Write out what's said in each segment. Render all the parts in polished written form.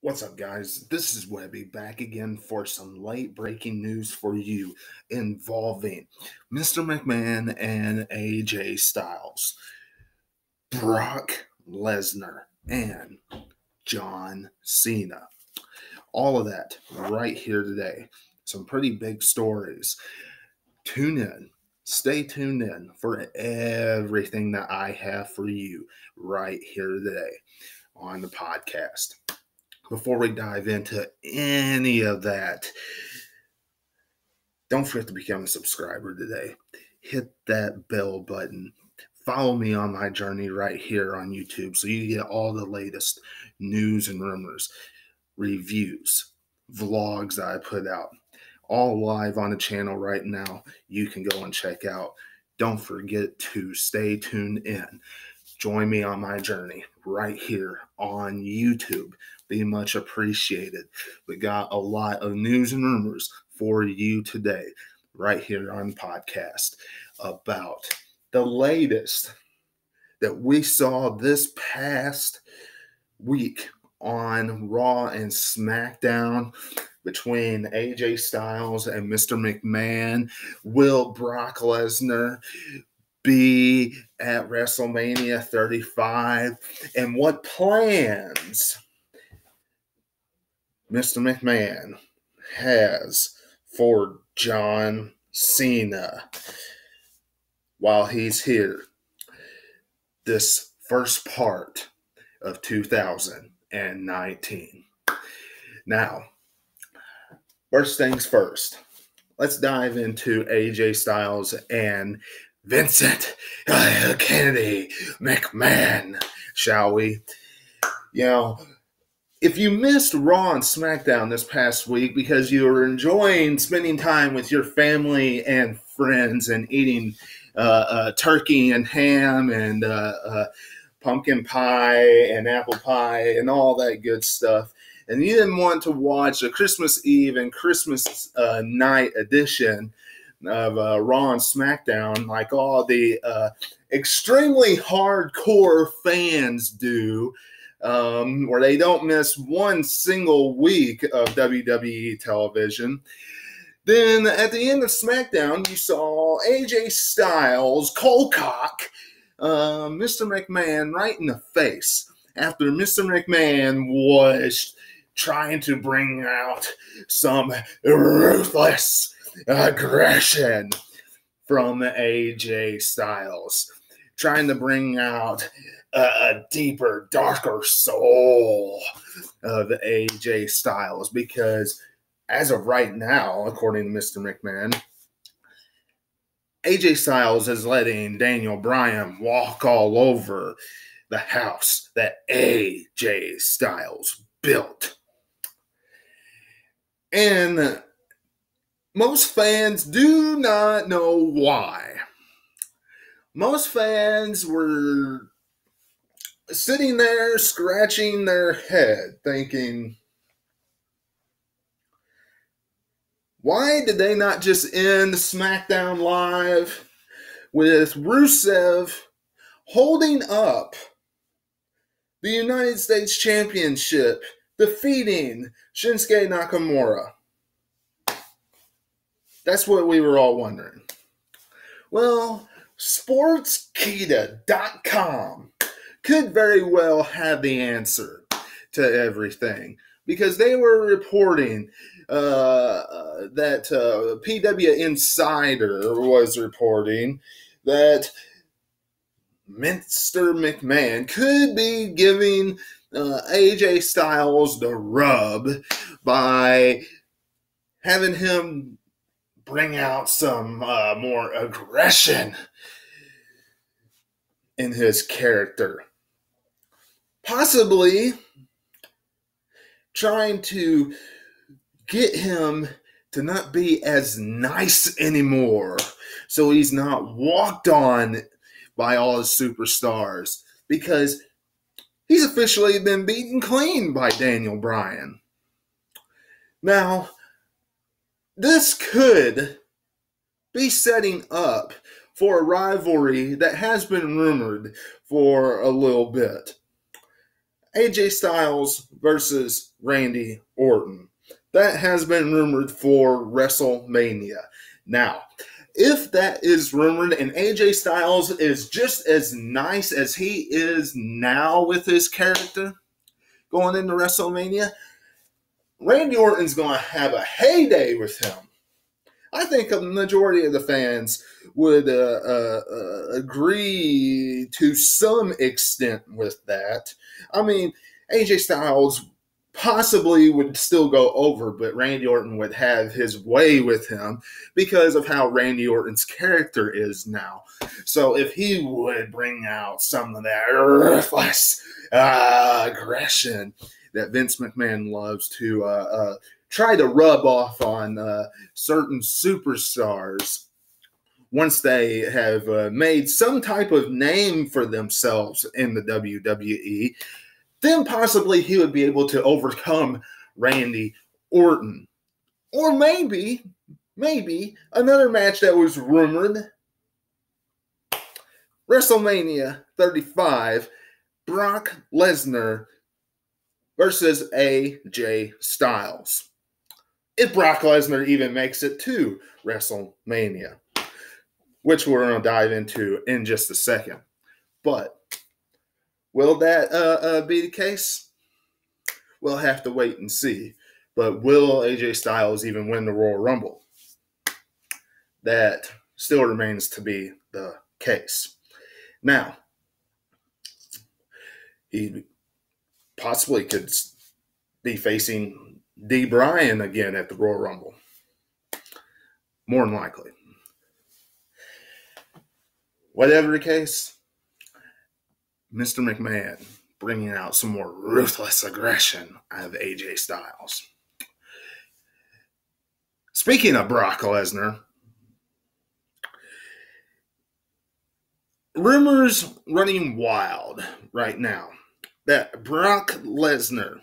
What's up, guys? This is Webby back again for some late breaking news for you involving Mr. McMahon and AJ Styles, Brock Lesnar, and John Cena. All of that right here today. Some pretty big stories. Tune in. Stay tuned in for everything that I have for you right here today on the podcast. Before we dive into any of that, don't forget to become a subscriber today. Hit that bell button. Follow me on my journey right here on YouTube so you get all the latest news and rumors, reviews, vlogs that I put out, all live on the channel right now. You can go and check out. Don't forget to stay tuned in. Join me on my journey right here on YouTube. Be much appreciated. We got a lot of news and rumors for you today, right here on the podcast, about the latest that we saw this past week on Raw and SmackDown between AJ Styles and Mr. McMahon. Will Brock Lesnar be at WrestleMania 35? And what plans Mr. McMahon has for John Cena while he's here this first part of 2019. Now, first things first, let's dive into AJ Styles and Vincent Kennedy McMahon, shall we? You know, if you missed Raw and SmackDown this past week because you were enjoying spending time with your family and friends and eating turkey and ham and pumpkin pie and apple pie and all that good stuff, and you didn't want to watch a Christmas Eve and Christmas night edition of Raw and SmackDown like all the extremely hardcore fans do, where they don't miss one single week of WWE television, then at the end of SmackDown, you saw AJ Styles cold-cock Mr. McMahon right in the face after Mr. McMahon was trying to bring out some ruthless aggression from AJ Styles, trying to bring out a deeper, darker soul of AJ Styles, because as of right now, according to Mr. McMahon, AJ Styles is letting Daniel Bryan walk all over the house that AJ Styles built. And most fans do not know why. Most fans were sitting there scratching their head thinking, why did they not just end SmackDown Live with Rusev holding up the United States Championship, defeating Shinsuke Nakamura? That's what we were all wondering. Well, Sportskeeda.com could very well have the answer to everything, because they were reporting that PW Insider was reporting that Mr. McMahon could be giving AJ Styles the rub by having him bring out some more aggression in his character. Possibly trying to get him to not be as nice anymore, so he's not walked on by all the superstars, because he's officially been beaten clean by Daniel Bryan. Now, this could be setting up for a rivalry that has been rumored for a little bit. AJ Styles versus Randy Orton. That has been rumored for WrestleMania. Now, if that is rumored and AJ Styles is just as nice as he is now with his character going into WrestleMania, Randy Orton's going to have a heyday with him. I think a majority of the fans would agree to some extent with that. I mean, AJ Styles possibly would still go over, but Randy Orton would have his way with him because of how Randy Orton's character is now. So if he would bring out some of that ruthless aggression that Vince McMahon loves to try to rub off on certain superstars once they have made some type of name for themselves in the WWE, then possibly he would be able to overcome Randy Orton. Or maybe another match that was rumored, WrestleMania 35, Brock Lesnar versus AJ Styles. If Brock Lesnar even makes it to WrestleMania, which we're going to dive into in just a second. But will that be the case? We'll have to wait and see. But will AJ Styles even win the Royal Rumble? That still remains to be the case. Now, he possibly could be facing D. Bryan again at the Royal Rumble. More than likely. Whatever the case, Mr. McMahon bringing out some more ruthless aggression out of AJ Styles. Speaking of Brock Lesnar, rumors running wild right now that Brock Lesnar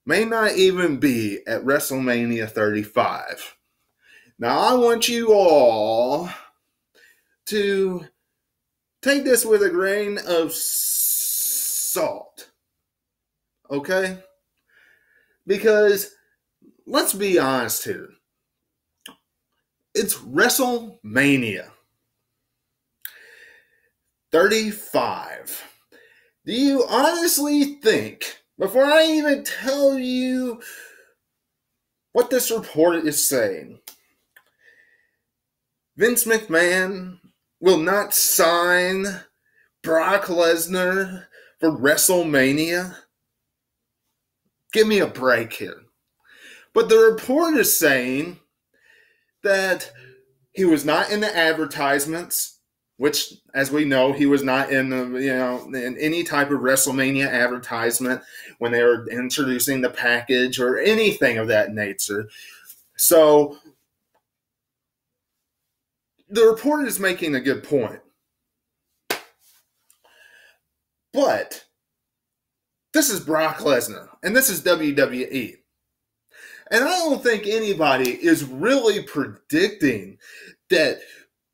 may not even be at WrestleMania 35. Now, I want you all to take this with a grain of salt, okay? Because, let's be honest here, it's WrestleMania 35. Do you honestly think, before I even tell you what this report is saying, Vince McMahon will not sign Brock Lesnar for WrestleMania? Give me a break here. But the report is saying that he was not in the advertisements, which, as we know, he was not in in any type of WrestleMania advertisement when they were introducing the package or anything of that nature. So the report is making a good point. But this is Brock Lesnar, and this is WWE. And I don't think anybody is really predicting that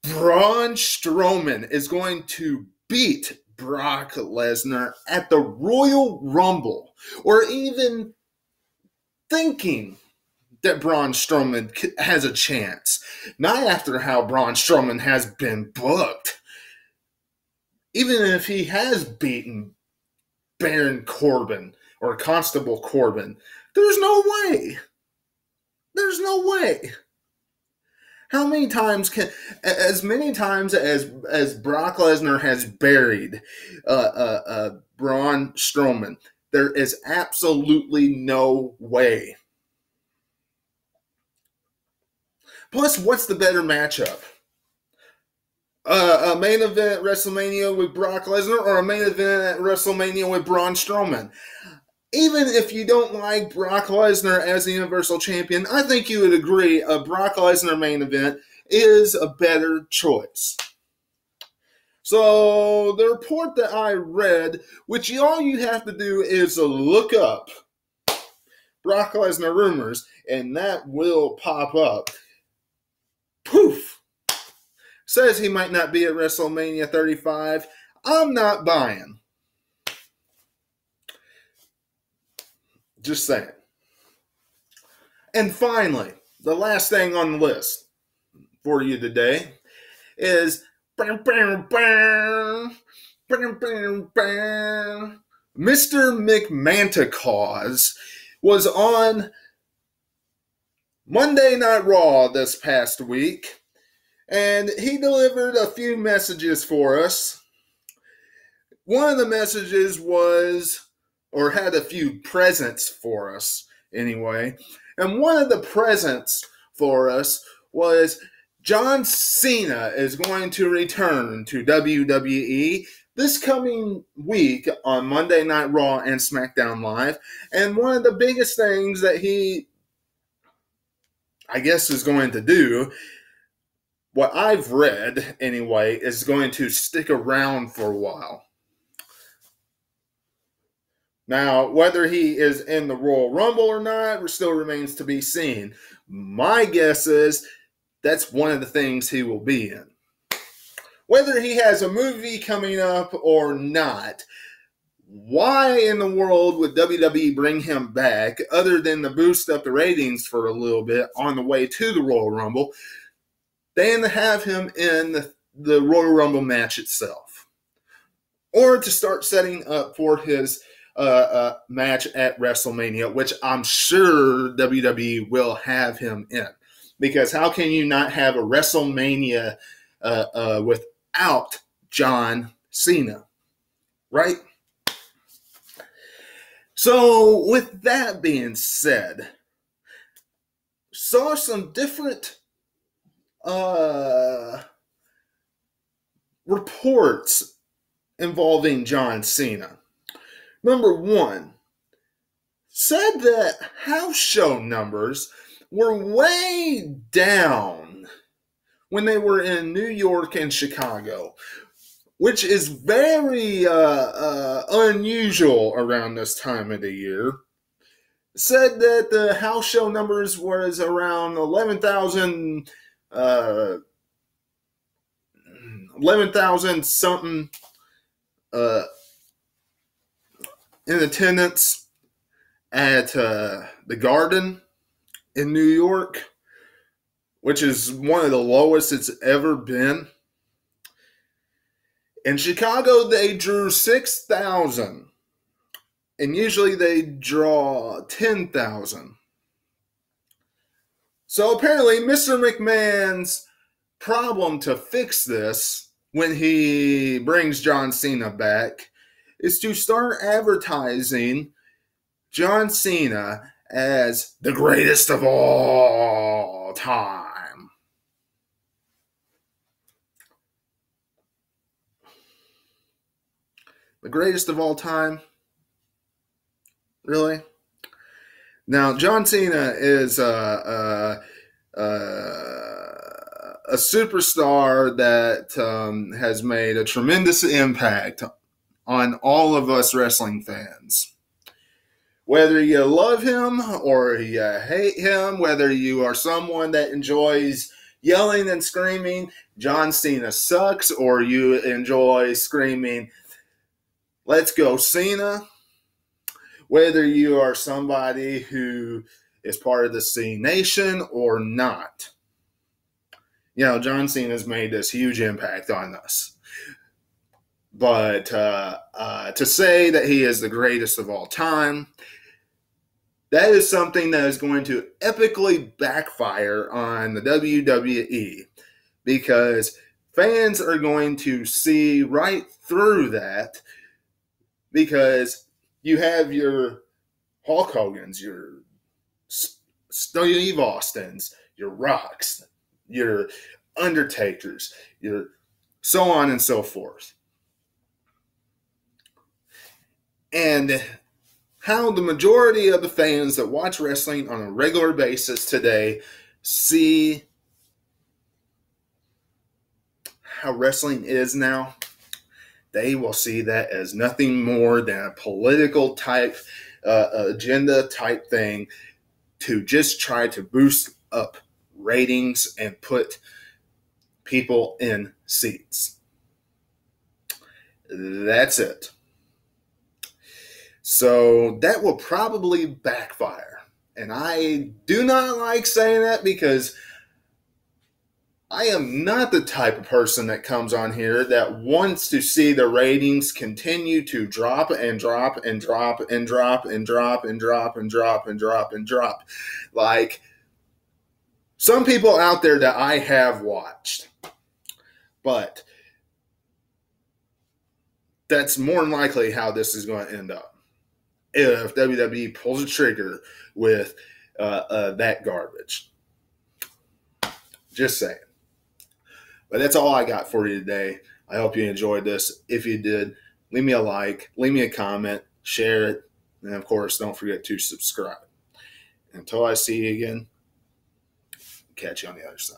Braun Strowman is going to beat Brock Lesnar at the Royal Rumble, or even thinking that Braun Strowman has a chance. Not after how Braun Strowman has been booked. Even if he has beaten Baron Corbin or Constable Corbin, there's no way. There's no way. How many times as many times as Brock Lesnar has buried Braun Strowman, there is absolutely no way. Plus, what's the better matchup? A main event at WrestleMania with Brock Lesnar or a main event at WrestleMania with Braun Strowman? Even if you don't like Brock Lesnar as the Universal Champion, I think you would agree a Brock Lesnar main event is a better choice. So the report that I read, which all you have to do is look up Brock Lesnar rumors, and that will pop up. Poof! Says he might not be at WrestleMania 35. I'm not buying. Just saying. And finally, the last thing on the list for you today is Mr. McMahon was on Monday Night Raw this past week, and he delivered a few messages for us. One of the messages was, or had a few presents for us anyway, and one of the presents for us was John Cena is going to return to WWE this coming week on Monday Night Raw and SmackDown Live. And one of the biggest things that he, I guess, is going to do, what I've read anyway, is going to stick around for a while. Now, whether he is in the Royal Rumble or not still remains to be seen. My guess is that's one of the things he will be in. Whether he has a movie coming up or not, why in the world would WWE bring him back other than to boost up the ratings for a little bit on the way to the Royal Rumble, than to have him in the Royal Rumble match itself? Or to start setting up for his match at WrestleMania, which I'm sure WWE will have him in. Because how can you not have a WrestleMania without John Cena, right? So with that being said, saw some different reports involving John Cena. Number one, said that house show numbers were way down when they were in New York and Chicago, which is very unusual around this time of the year. Said that the house show numbers was around 11,000 something in attendance at the Garden in New York, which is one of the lowest it's ever been. In Chicago, they drew 6,000, and usually they draw 10,000. So apparently, Mr. McMahon's problem to fix this when he brings John Cena back is to start advertising John Cena as the greatest of all time. The greatest of all time? Really? Now, John Cena is a superstar that has made a tremendous impact on all of us wrestling fans. Whether you love him or you hate him, whether you are someone that enjoys yelling and screaming, John Cena sucks, or you enjoy screaming, let's go Cena, whether you are somebody who is part of the C Nation or not. You know, John Cena has made this huge impact on us. But to say that he is the greatest of all time, that is something that is going to epically backfire on the WWE, because fans are going to see right through that, because you have your Hulk Hogan's, your Steve Austin's, your Rocks, your Undertakers, your so on and so forth. And how the majority of the fans that watch wrestling on a regular basis today see how wrestling is now, they will see that as nothing more than a political type, agenda type thing to just try to boost up ratings and put people in seats. That's it. So that will probably backfire. And I do not like saying that because I am not the type of person that comes on here that wants to see the ratings continue to drop and drop and drop and drop and drop and drop and drop and drop and drop. Like some people out there that I have watched. But that's more than likely how this is going to end up. If WWE pulls a trigger with that garbage. Just saying. But that's all I got for you today. I hope you enjoyed this. If you did, leave me a like, leave me a comment, share it, and of course, don't forget to subscribe. Until I see you again, catch you on the other side.